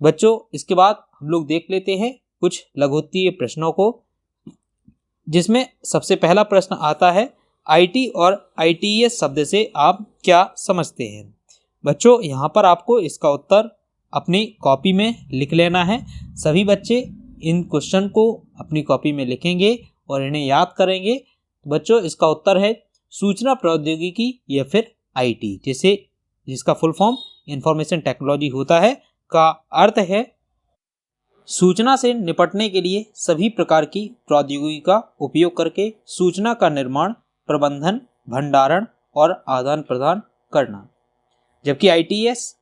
तो बच्चों इसके बाद हम लोग देख लेते हैं कुछ लघुत्तरीय प्रश्नों को, जिसमें सबसे पहला प्रश्न आता है आईटी और आईटीएस शब्द से आप क्या समझते हैं। बच्चों यहाँ पर आपको इसका उत्तर अपनी कॉपी में लिख लेना है। सभी बच्चे इन क्वेश्चन को अपनी कॉपी में लिखेंगे और इन्हें याद करेंगे। तो बच्चों इसका उत्तर है सूचना प्रौद्योगिकी या फिर आईटी, जिसका फुल फॉर्म इंफॉर्मेशन टेक्नोलॉजी होता है, का अर्थ है सूचना से निपटने के लिए सभी प्रकार की प्रौद्योगिकी का उपयोग करके सूचना का निर्माण, प्रबंधन, भंडारण और आदान प्रदान करना। जबकि आईटीएस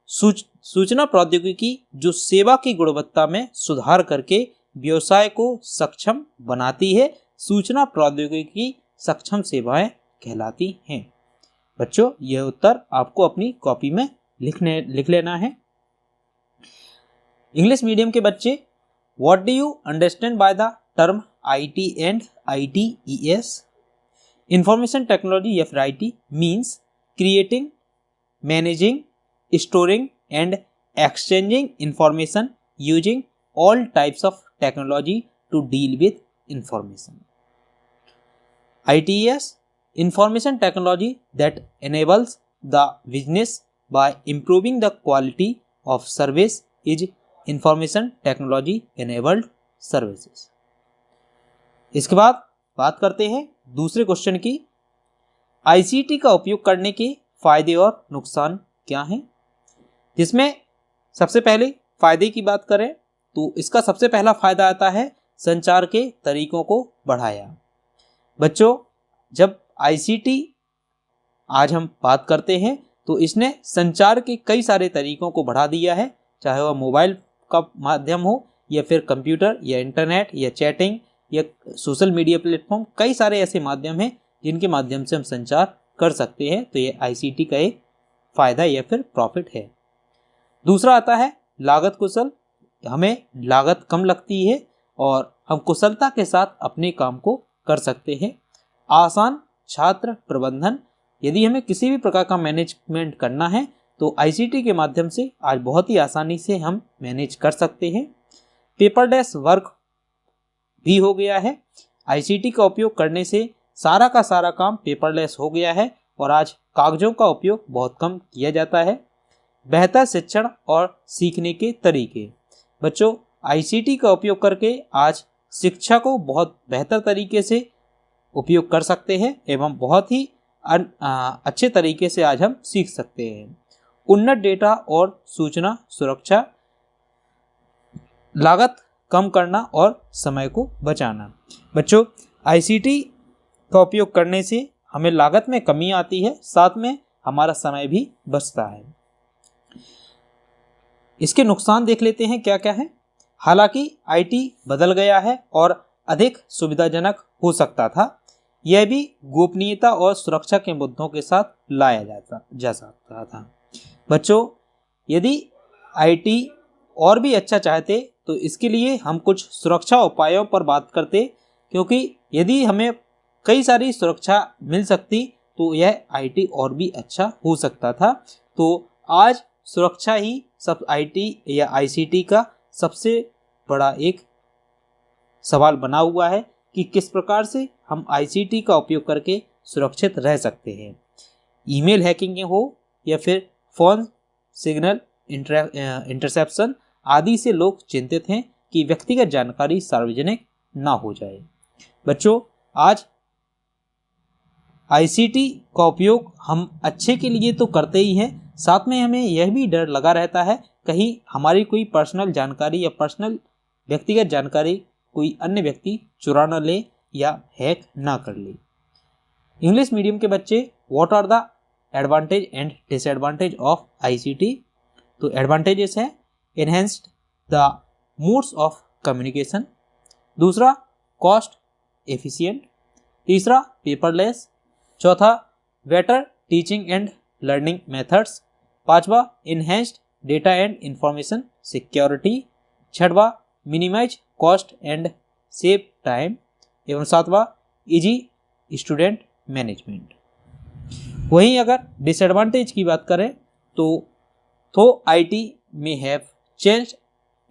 सूचना प्रौद्योगिकी जो सेवा की गुणवत्ता में सुधार करके व्यवसाय को सक्षम बनाती है, सूचना प्रौद्योगिकी सक्षम सेवाएं कहलाती हैं। बच्चों यह उत्तर आपको अपनी कॉपी में लिख लेना है। इंग्लिश मीडियम के बच्चे, what do you understand by the term IT and ITES? Information technology या फिर IT means creating, managing, storing and exchanging information using all types of technology to deal with information. ITES, information technology that enables the business by improving the quality of service, is information technology enabled services. इसके बाद बात करते हैं दूसरे question की। ICT का उपयोग करने के फायदे और नुकसान क्या हैं? जिसमें सबसे पहले फायदे की बात करें तो इसका सबसे पहला फायदा आता है संचार के तरीकों को बढ़ाया। बच्चों जब आईसीटी आज हम बात करते हैं तो इसने संचार के कई सारे तरीकों को बढ़ा दिया है, चाहे वह मोबाइल का माध्यम हो या फिर कंप्यूटर या इंटरनेट या चैटिंग या सोशल मीडिया प्लेटफॉर्म। कई सारे ऐसे माध्यम हैं जिनके माध्यम से हम संचार कर सकते हैं। तो ये आईसीटी का एक फायदा या फिर प्रॉफिट है। दूसरा आता है लागत कुशल। हमें लागत कम लगती है और हम कुशलता के साथ अपने काम को कर सकते हैं। आसान छात्र प्रबंधन, यदि हमें किसी भी प्रकार का मैनेजमेंट करना है तो आईसीटी के माध्यम से आज बहुत ही आसानी से हम मैनेज कर सकते हैं। पेपरलेस वर्क भी हो गया है। आईसीटी का उपयोग करने से सारा का सारा काम पेपरलेस हो गया है और आज कागजों का उपयोग बहुत कम किया जाता है। बेहतर शिक्षण और सीखने के तरीके, बच्चों आईसीटी का उपयोग करके आज शिक्षा को बहुत बेहतर तरीके से उपयोग कर सकते हैं एवं बहुत ही अच्छे तरीके से आज हम सीख सकते हैं। उन्नत डेटा और सूचना सुरक्षा, लागत कम करना और समय को बचाना। बच्चों आईसीटी का उपयोग करने से हमें लागत में कमी आती है, साथ में हमारा समय भी बचता है। इसके नुकसान देख लेते हैं क्या क्या है। हालांकि आईटी बदल गया है और अधिक सुविधाजनक हो सकता था, यह भी गोपनीयता और सुरक्षा के मुद्दों के साथ लाया जा सकता था। बच्चों यदि आईटी और भी अच्छा चाहते तो इसके लिए हम कुछ सुरक्षा उपायों पर बात करते, क्योंकि यदि हमें कई सारी सुरक्षा मिल सकती तो यह आईटी और भी अच्छा हो सकता था। तो आज सुरक्षा ही सब आईटी या आईसीटी का सबसे बड़ा एक सवाल बना हुआ है कि किस प्रकार से हम आईसीटी का उपयोग करके सुरक्षित रह सकते हैं। ईमेल हैकिंग हो या फिर फोन सिग्नल इंटरसेप्शन आदि से लोग चिंतित हैं कि व्यक्तिगत जानकारी सार्वजनिक ना हो जाए। बच्चों आज आईसीटी का उपयोग हम अच्छे के लिए तो करते ही हैं, साथ में हमें यह भी डर लगा रहता है कहीं हमारी कोई पर्सनल जानकारी या पर्सनल व्यक्तिगत जानकारी कोई अन्य व्यक्ति चुरा न ले या हैक ना कर ले। इंग्लिश मीडियम के बच्चे, what are the advantage and disadvantage of ICT? तो एडवांटेजेस है enhanced the modes of communication, दूसरा कॉस्ट एफिशिएंट, तीसरा पेपरलेस, चौथा better teaching and learning methods, पांचवा enhanced data and information security, छठवा minimise cost and save time एवं सातवां easy student management. वहीं अगर डिसएडवांटेज की बात करें तो आईटी में have changed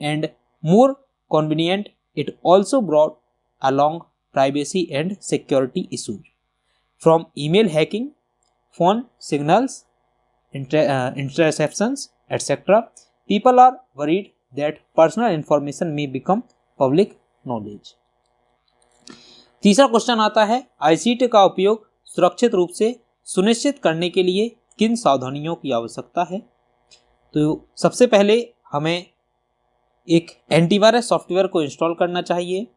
and more convenient, it also brought along privacy and security issues. From email hacking, phone signals, interceptions, etc., people are worried that personal information may become public knowledge. तीसरा question आता है, ICT का उपयोग सुरक्षित रूप से सुनिश्चित करने के लिए किन सावधानियों की आवश्यकता है? तो सबसे पहले हमें एक एंटीवायरस सॉफ्टवेयर को इंस्टॉल करना चाहिए।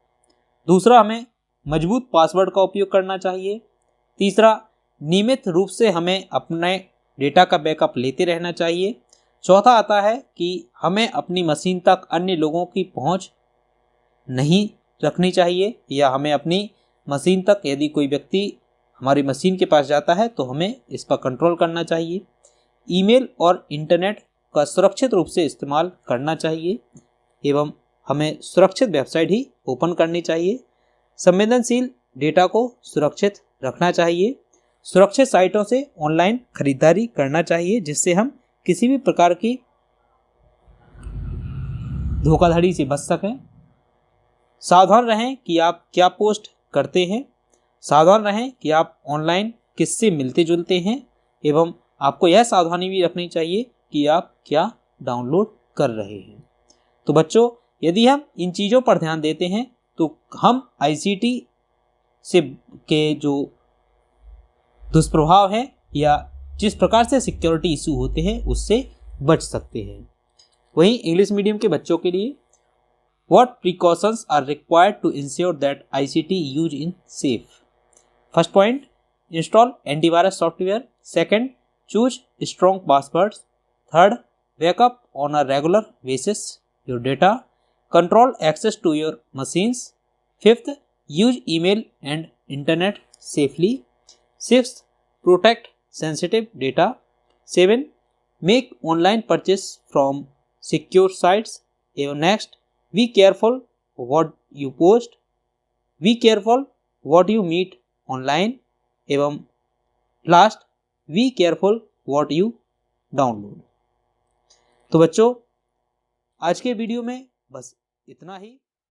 दूसरा, हमें मजबूत पासवर्ड का उपयोग करना चाहिए। तीसरा, नियमित रूप से हमें अपने डेटा का बैकअप लेते रहना चाहिए। चौथा आता है कि हमें अपनी मशीन तक अन्य लोगों की पहुंच नहीं रखनी चाहिए, या हमें अपनी मशीन तक यदि कोई व्यक्ति हमारी मशीन के पास जाता है तो हमें इस पर कंट्रोल करना चाहिए। ईमेल और इंटरनेट का सुरक्षित रूप से इस्तेमाल करना चाहिए एवं हमें सुरक्षित वेबसाइट ही ओपन करनी चाहिए। संवेदनशील डेटा को सुरक्षित रखना चाहिए। सुरक्षित साइटों से ऑनलाइन खरीदारी करना चाहिए जिससे हम किसी भी प्रकार की धोखाधड़ी से बच सकें। सावधान रहें कि आप क्या पोस्ट करते हैं। सावधान रहें कि आप ऑनलाइन किससे मिलते जुलते हैं एवं आपको यह सावधानी भी रखनी चाहिए कि आप क्या डाउनलोड कर रहे हैं। तो बच्चों, यदि हम इन चीज़ों पर ध्यान देते हैं तो हम आईसीटी से के जो दुष्प्रभाव है या जिस प्रकार से सिक्योरिटी इशू होते हैं उससे बच सकते हैं। वहीं इंग्लिश मीडियम के बच्चों के लिए What precautions are required to ensure that ICT used in safe? First point, install antivirus software. Second, choose strong passwords. Third, backup on a regular basis your data. Control access to your machines. Fifth, use email and internet safely. Sixth, protect sensitive data. 7, make online purchase from secure sites. Even next, be careful what you post. Be careful what you meet online. एवं last, be careful what you download. तो बच्चों, आज के video में बस इतना ही।